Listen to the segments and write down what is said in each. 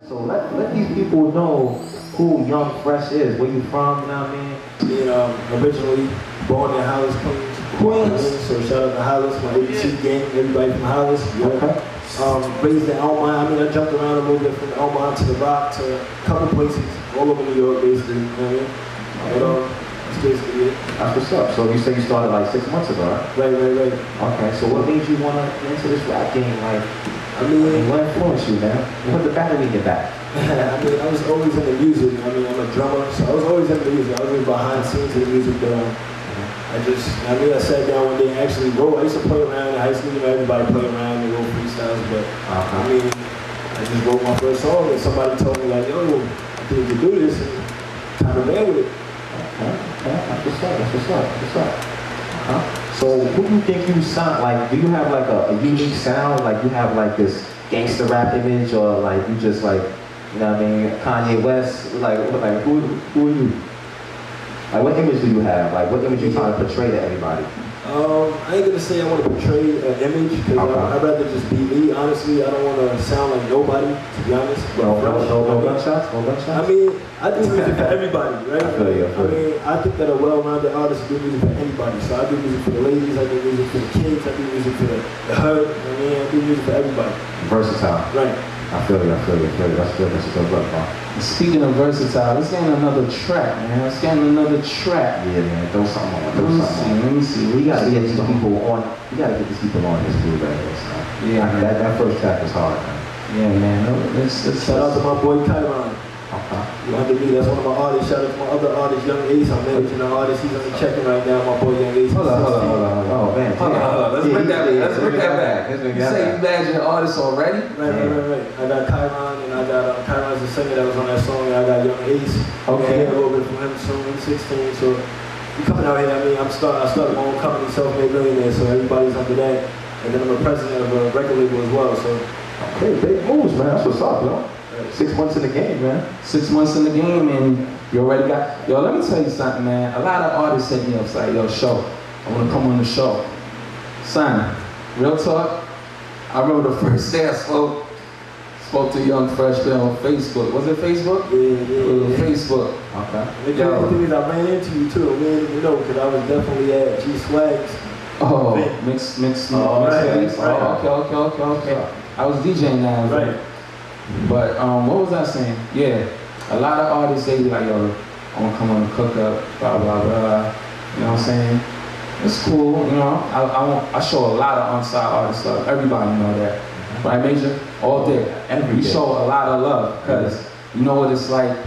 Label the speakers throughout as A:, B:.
A: So let these people know who Young Fresh is, where you from, you know what I mean?
B: Originally born in Hollis, Queens. So shout out to Hollis, my ABC gang, everybody from Hollis. Yeah.
A: Okay.
B: Raised in Elmont. I mean, I jumped around a little bit from Elmont to the Rock to a couple places all over New York, basically. You know what I mean? But that's basically it.
A: That's what's up. So you say you started like 6 months ago, right?
B: Right.
A: Okay. So what made you want to get into this rap game? Like,
B: I mean,
A: what influenced you, man? Put the battery in your back.
B: I mean, I was always into music. I mean, I'm a drummer, so I was always into music. I was in behind scenes of the music, but I sat down one day and actually wrote. I used to play around in high school. You know, everybody play around and wrote freestyles, but I mean, I just wrote my first song, and somebody told me like, "Yo, I think you can do this," and kind of ran with it.
A: Okay. That's what's up. So who do you think you sound like? Do you have like a unique sound? Like you have like this gangster rap image, or like you just like, you know what I mean, Kanye West? Like who are you? Like what image do you have? Like what image are you trying to portray to everybody?
B: I ain't gonna say I want to portray an image, because I'd rather just be me, honestly. I don't want to sound like nobody, to be honest.
A: No gunshots? No gunshots?
B: I mean, I do music for everybody, right?
A: I feel you.
B: I mean, I think that a well-rounded artist do music for anybody. So I do music for the ladies, I do music for the kids, I do music for the hood. I mean, I do music for everybody.
A: Versatile.
B: Right.
A: I feel you. That's good. That's a good look, man.
C: Speaking of versatile, let's get another track, man. Let's get another track.
A: Yeah, man. Throw something on.
C: Let me see.
A: We gotta get these people on. We gotta get these people on this blue radio. Yeah, that first track is hard, man.
C: Yeah, man. Let's
B: shout out to my boy Kyron. You have to be. That's one of my artists. Shout out to my other artist, Young Ace. I'm managing the artist. He's on the checking right now. My boy Young Ace.
A: Hold on. Oh man.
C: Hold on. Let's bring that back. You say you managing the artist already? Right.
B: I got Kyron, and I got Kyron's the singer that was on that song, and I got Young Ace.
A: Okay.
B: A little bit from him soon. He's 16. So we coming out here. I mean, I started my own company, Self-Made Millionaire. So everybody's under that, and then I'm a president of a record label as well. So
A: okay, big moves, man. That's what's up, yo. 6 months in the game, man.
C: 6 months in the game, and you already got. Yo, let me tell you something, man. A lot of artists hit me up, like, yo, show. I want to come on the show. Son, real talk. I remember the first day I spoke to Young Fresh on Facebook. Was it Facebook?
B: Yeah.
C: Facebook.
B: Okay. The thing is, I ran into you too. We didn't even know, because I was definitely at G Swag's.
C: Oh, mix.
B: Right.
C: Okay. I was DJing now.
B: Right.
C: But what was I saying? Yeah, a lot of artists say like, yo, I want to come on and cook up, blah blah blah. You know what I'm saying? It's cool, you know. I show a lot of on-site artists love. Everybody know that, right, Major? All day. We show a lot of love, because you know what it's like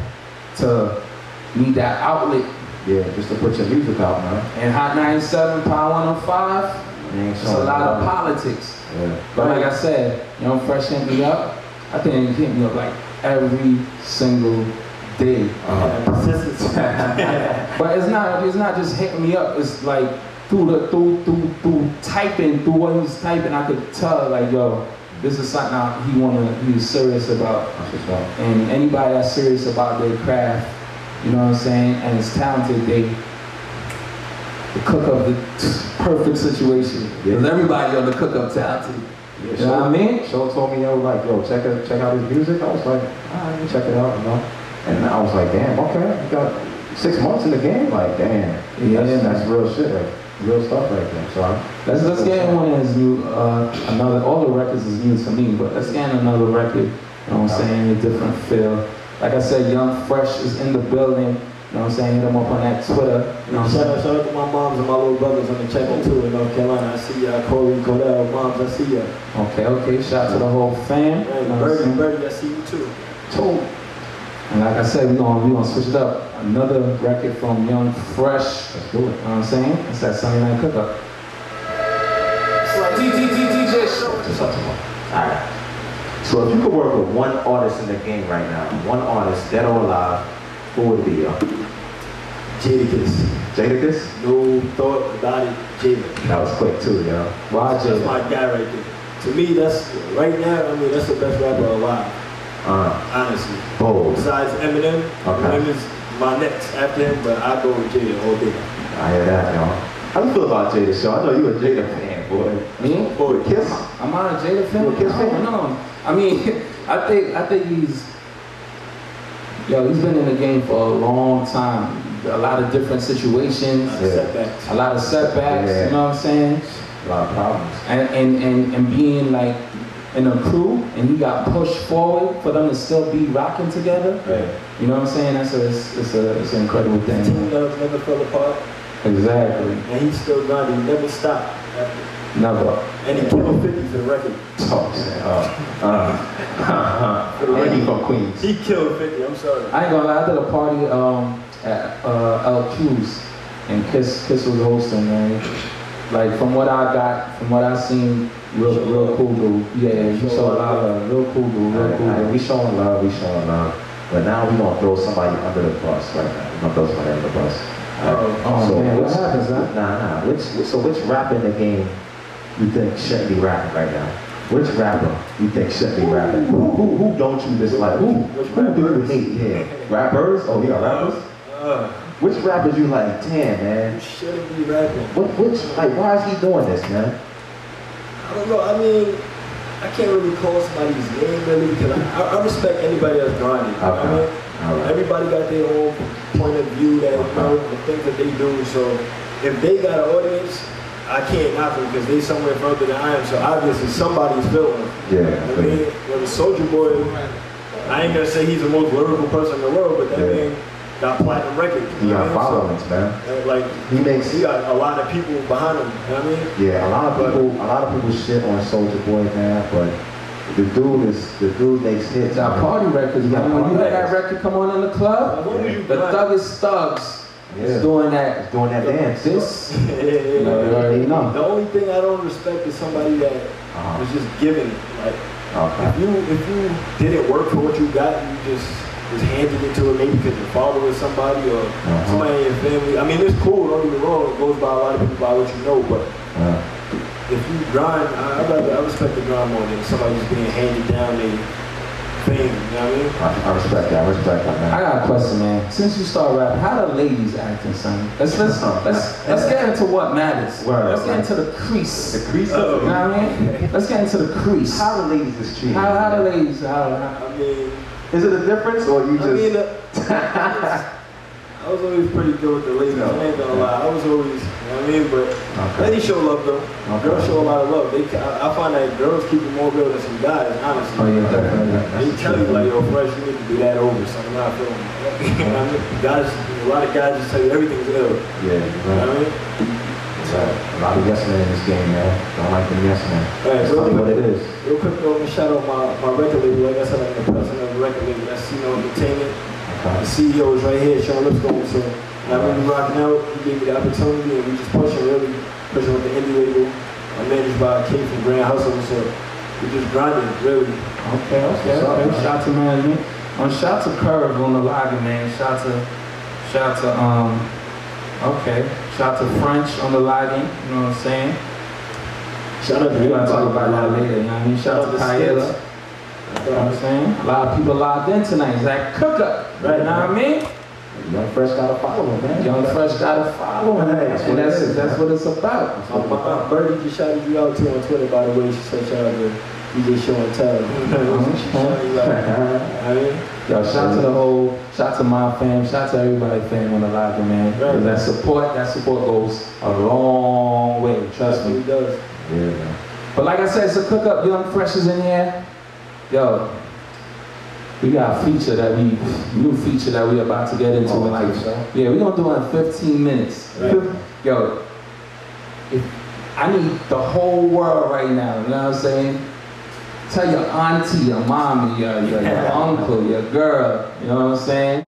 C: to need that outlet.
A: Yeah, just to put your music out, man.
C: And Hot 97, Power 105, it's a lot of politics.
A: Yeah.
C: But like I said, Young Fresh hit me up. I think he hit me up like every single day. But it's not just hitting me up. It's like through typing, through what he's typing, I could tell like, yo, this is something he's serious about. And anybody that's serious about their craft, you know what I'm saying, and is talented, they cook up the perfect situation. Because everybody on the cook up talented.
A: Yeah,
C: you know what I mean?
A: Show told me, yo, like, yo, check out his music. I was like, let me check it out, you know. And I was like, damn, okay, you got 6 months in the game, like, damn. Yeah, that's real shit, like, real stuff right there. So
C: let's get one that's new. All the records is new to me, but let's get another record. You know what I'm saying? A different feel. Like I said, Young Fresh is in the building. You know what I'm saying? Hit them up on that Twitter. You know
B: shout out to my moms and my little brothers on the check-in too in North Carolina. I see ya. Corey, Cordell, moms, I see ya.
C: Okay. Shout out to the whole fam.
B: Hey, Birdie, I see you too.
C: And like I said, we gonna switch it up. Another record from Young Fresh.
A: Let's do it.
C: You know what I'm saying? It's that Sunday Night Cook-Up. It's like
A: DJShowNTell. Alright. So if you could work with one artist in the game right now, one artist, dead or alive, who would it be, yo? Jadakiss?
B: No thought about it, Jada.
A: That was quick too, yo.
C: Why Jada?
B: That's my guy right there. To me, that's, right now, I mean, that's the best rapper alive. Honestly.
A: Bold.
B: Besides Eminem, Eminem is my next after him, but I go with Jada all day.
A: I hear that, yo. How do you feel about Jada, Show? I know you a Jada fan, boy.
C: Me?
A: Boy, Kiss?
C: I'm not a Jada fan.
A: You a Kiss fan?
C: No. I mean, I think he's Yo, he's been in the game for a long time. A lot of different situations. A lot of setbacks,
A: Yeah.
C: you know what I'm saying?
A: A lot of problems.
C: And being like in a crew, and he got pushed forward for them to still be rocking together.
A: Right.
C: You know what I'm saying? It's an incredible thing.
B: Team love never fell apart.
C: Exactly.
B: And he still got it. He never stopped.
C: Never.
B: And he killed 50 for the record.
A: Oh, man. And he from Queens.
B: He killed 50, I'm sorry.
C: I ain't gonna lie, I did a party at LQ's, and Kiss was hosting, man. Like from what I seen, real cool dude. Yeah, he showed a lot of love. Real cool dude, real cool dude.
A: We showing love. But now we gonna throw somebody under the bus right now. We're gonna throw somebody under the bus.
C: Oh man, what happens, huh?
A: Nah. Which rapper in the game you think shouldn't be rapping right now? Which rapper you think shouldn't be rapping? Who don't you dislike? Who do you hate? Yeah, rappers? Oh, you got rappers? Which rappers you like? Damn, man.
B: Shouldn't be rapping.
A: Why is he doing this, man?
B: I don't know. I mean, I can't really call somebody's name really because I respect anybody that's grinding. You know what I mean?
A: Right.
B: Everybody got their own point of view that you know the things that they do. So if they got an audience, I can't knock them because they somewhere further than I am. So obviously somebody's feeling.
A: Yeah.
B: I mean, the Soulja Boy, I ain't gonna say he's the most lyrical person in the world, but that man got platinum records.
A: He got followings, man.
B: Like he got a lot of people behind him. You know what I mean?
A: Yeah, a lot of people shit on Soulja Boy, man, but the dude makes hits.
C: Got party records, man. When you hear that record come on in the club, the Thuggest Thugs is doing that
A: dance.
C: This, you already know.
B: The only thing I don't respect is somebody that was just giving. Like, if you didn't work for what you got, and you just handed it to it, maybe because your father was somebody or somebody in your family. I mean, it's cool. Don't get me wrong. It goes by a lot of people by what you know, but. If you grind, I respect the grind more than somebody just being handed down their fame, you know what I mean?
A: I respect that, man.
C: I got a question, man. Since you start rapping, how the ladies acting, son? Let's get into what matters. Let's get into the crease.
A: The crease?
C: You know what I mean? Let's get into the crease.
A: How the ladies is treated?
C: How the ladies,
B: I mean...
A: Is it a difference or you just...
B: I was always pretty good with the ladies, I ain't gonna lie. I was always, you know what I mean? But ladies show love though. Girls show a lot of love. I find that girls keep it more real than some guys, honestly.
C: Oh yeah, definitely.
B: They tell you like, yo, Fresh, you need to do that over, so I'm not feeling it. You know what I mean? Guys, a lot of guys just tell you everything's ill.
A: Yeah,
B: you know what I mean?
A: A lot of yes men in this game, man. Don't like them yes men. That's what it is.
B: Real quick though, I'm gonna shout out my record label. Like I said, I'm the president of the record label. That's Entertainment. The CEO is right here, Sean Lipscomb. So I'm really rocking out. He gave me the opportunity, and we just pushing with the indie label. I'm managed by a kid from Grand Hustle, so we just grinding, really.
C: Okay. Shout to management. Shout to Curve on the logger, man. Shout to French on the logging. You know what I'm saying?
B: Shout out to
C: we gotta talk about that later. You know what I mean? Shout out to Kayla. You know what I'm saying? A lot of people logged in tonight. It's that cook up. Right, you know what I mean?
A: Young Fresh gotta follow him, man.
C: Young Fresh gotta follow him. That's what it's about.
B: My Birdie just shouted you out too on Twitter, by the way. She said shout out to DJShowNTell.
C: Yo, shout to my fam, shout to everybody fam on the live, man. Right. That support goes a long way. Trust me.
B: It does.
A: Yeah, man.
C: But like I said, it's a cook up. Young Fresh is in here. Yo, we got a new feature that we about to get into. Yeah, we're gonna do it in 15 minutes. Right. Yo, I need the whole world right now, you know what I'm saying? Tell your auntie, your mommy, your uncle, your girl, you know what I'm saying?